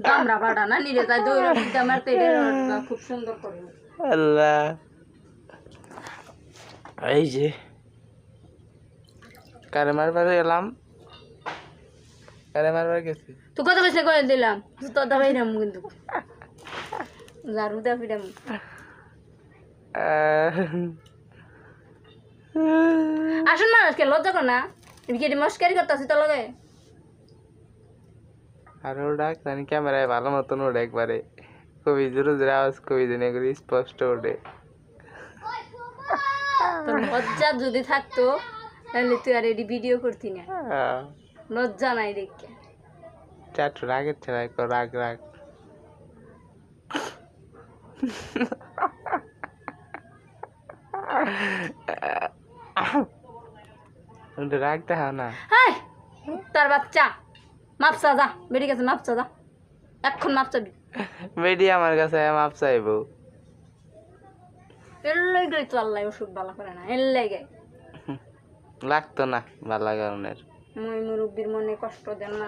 দামরা বাড়া না নিলে তাই দৌড়া দিতে মারতে খুব সুন্দর করে আল্লাহ এই যে কারে মারবার এলাম কারে মারবার গেছি তুই কত পয়সা করে দিলাম তোর দাবাই নাম কিন্তু লারু দা ফিরাম আসুন মানুষকে লজ্জা কর না এদিকে মস্কারি করতেছি তো লগে আরো ডাক জানি ক্যামেরায় ভালো মতন ওঠে একবারে খুবই জোরে জোরে আওয়াজ খুবই জনে করে স্পষ্ট ওঠে তোর লজ্জা যদি থাকতো তাহলে তুই আর এডি ভিডিও করতি না লজ্জা নাই দেখে চাটু রাগের ছেড়া রাগ রাগ রাগটা হ্যাঁ না হাই তার বাচ্চা মাপসা যা বেড়ে গেছে মাপসা যা এখন মাপ চাবি বেডি আমার কাছে মাপ চাইবো এর লেগে তো আল্লাহ ওষুধ ভালো করে না এর লেগে লাগতো না ভালো কারণের মুরব্বীর মনে কষ্ট দেন না